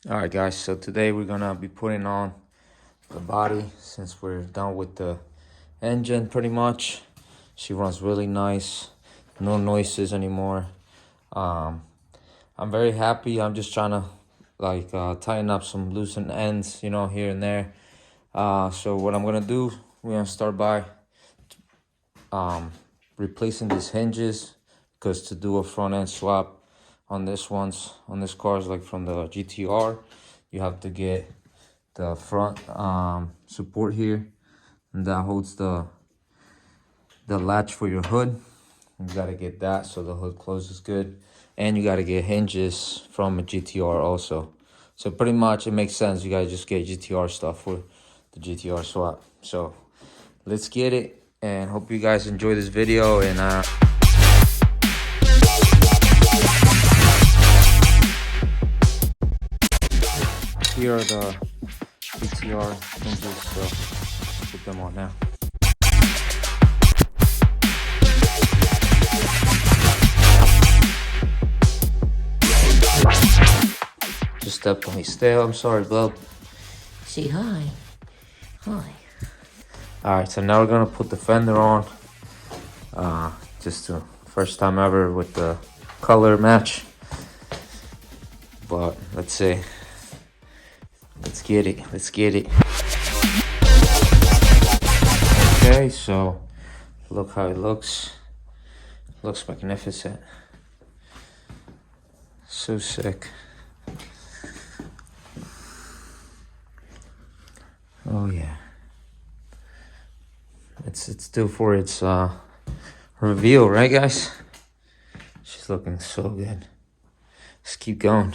All right, guys, so today we're gonna be putting on the body since we're done with the engine pretty much. She runs really nice, no noises anymore. I'm very happy. I'm just trying to tighten up some loosened ends, here and there. So what I'm gonna do, we're gonna start by replacing these hinges, because to do a front end swap on this cars like from the GTR, you have to get the front support here, and that holds the latch for your hood. You got to get that so the hood closes good, and you got to get hinges from a GTR also. So pretty much it makes sense, you got to just get GTR stuff for the GTR swap. So let's get it, and hope you guys enjoy this video. And here are the GTR hinges, so let's put them on now. Just definitely still. I'm sorry, bub. Say hi. Hi. Alright, so now we're gonna put the fender on. Just to first time ever with the color match. But let's see. Let's get it. Let's get it. Okay, so look how it looks. Looks magnificent. So sick. Oh yeah. It's due for its reveal, right guys? She's looking so good. Let's keep going.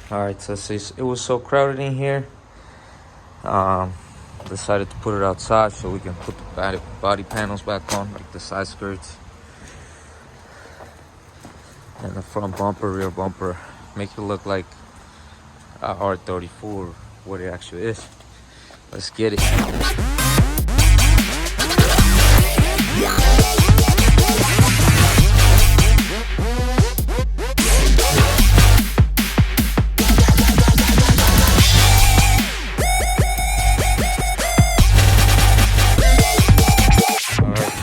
Alright, so it was so crowded in here. Decided to put it outside so we can put the body panels back on, like the side skirts and the front bumper, rear bumper. Make it look like a R34, what it actually is. Let's get it.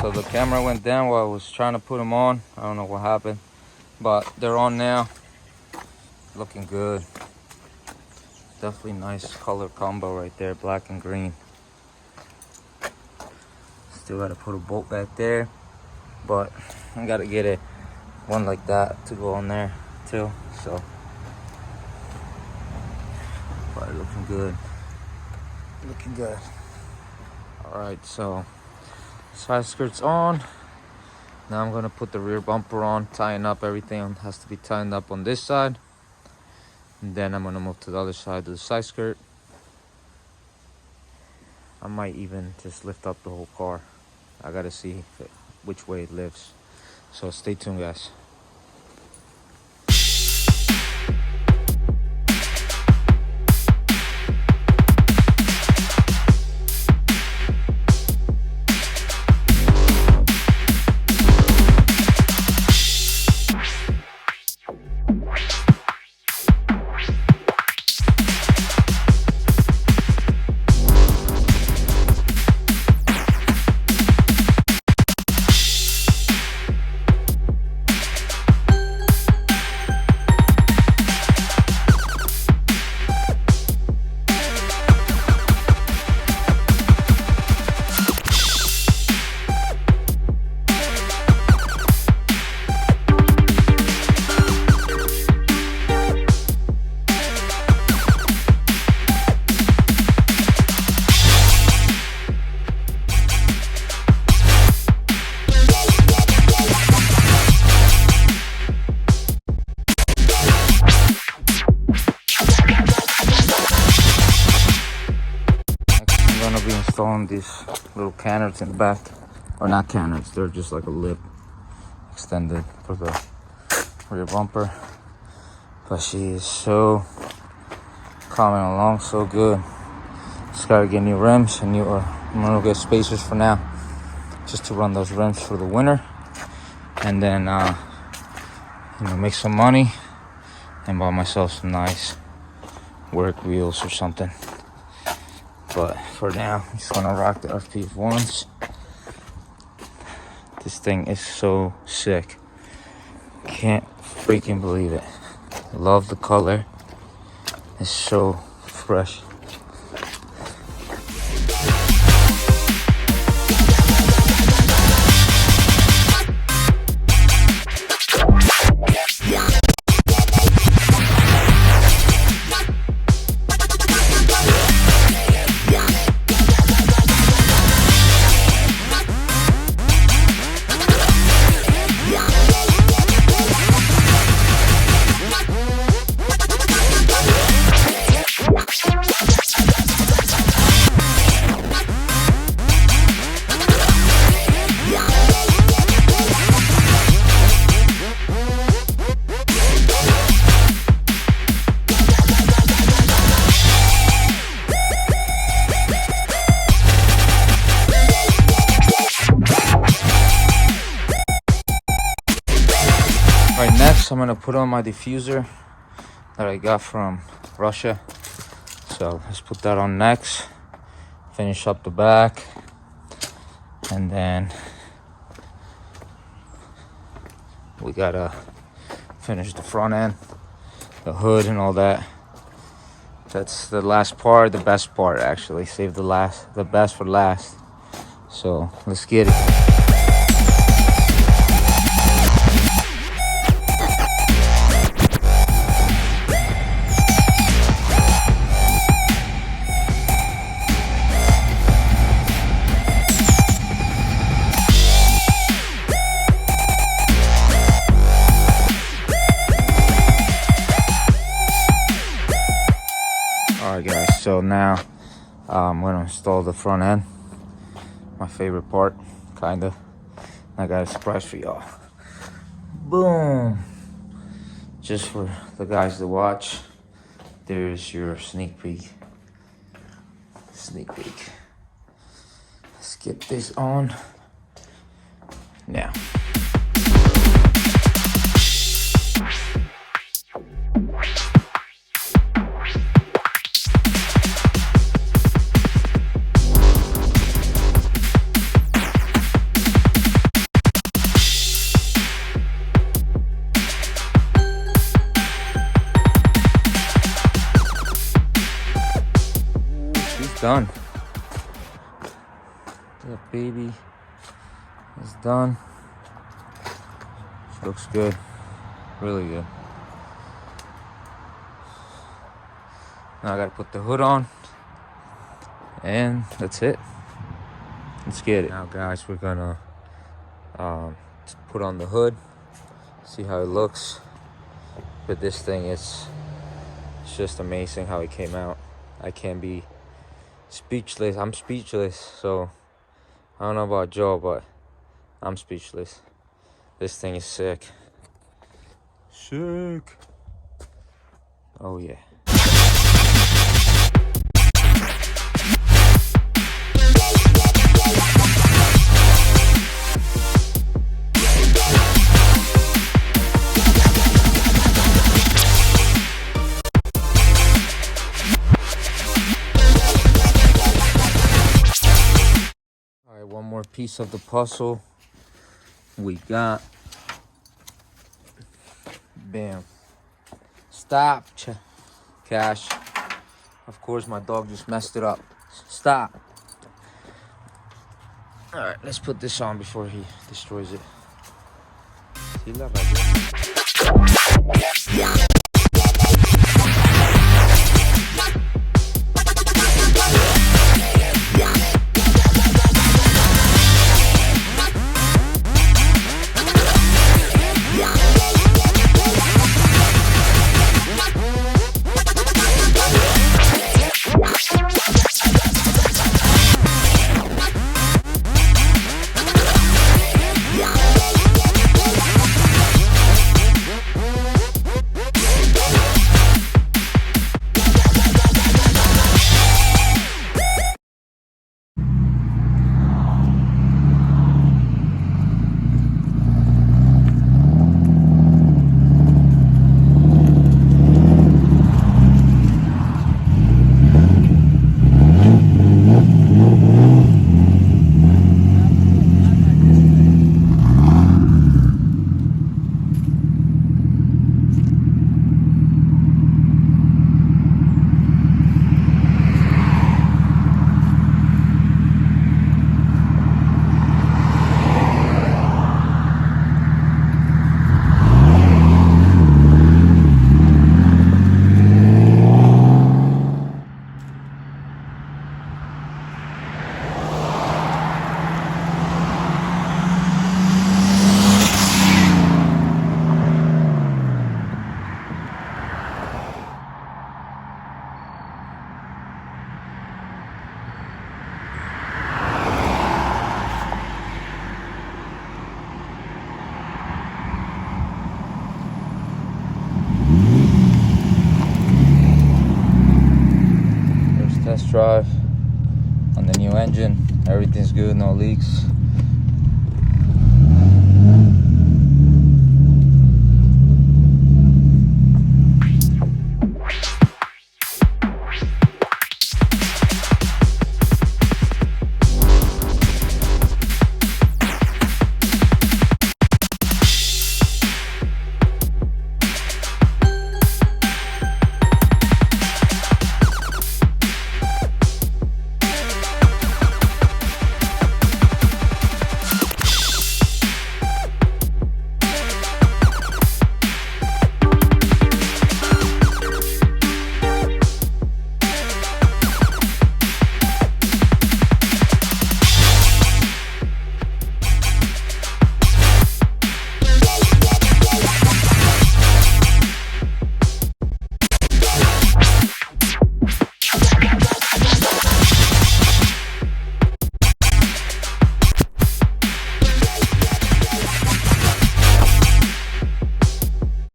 So the camera went down while I was trying to put them on. I don't know what happened, but they're on now. Looking good. Definitely nice color combo right there, black and green. Still gotta put a bolt back there, but I gotta get one like that to go on there too. So, but looking good. Looking good. All right, so side skirts on. Now I'm gonna put the rear bumper on, tying up everything has to be tightened up on this side. And then I'm gonna move to the other side of the side skirt. I might even just lift up the whole car. I gotta see which way it lifts. So stay tuned, guys. Installing these little canners in the back, or not canners, they're just like a lip extended for the rear bumper. But she is so coming along so good. Just gotta get new rims and I'm gonna get spacers for now, just to run those rims for the winter, and then make some money and buy myself some nice work wheels or something. But for now, I'm just gonna rock the FP1s. This thing is so sick. Can't freaking believe it. Love the color. It's so fresh. Alright, next I'm gonna put on my diffuser that I got from Russia. So let's put that on next. Finish up the back, and then we gotta finish the front end, the hood and all that. That's the last part, the best part actually. Save the best for last. So let's get it. Alright guys, so now I'm gonna install the front end. My favorite part, kinda. I got a surprise for y'all. Boom! Just for the guys to watch. There's your sneak peek. Let's get this on now. Done. That baby is done. She looks good, really good. Now I gotta put the hood on, and that's it. Let's get it. Now guys, we're gonna put on the hood, see how it looks. But this thing it's just amazing how it came out. I can't be speechless. I'm speechless. So I don't know about Joe, but I'm speechless. This thing is sick. Oh yeah. One more piece of the puzzle we got. Bam. Stop, Cash. Of course my dog just messed it up. Stop. All right, let's put this on before he destroys it. drive on the new engine. Everything's good, no leaks.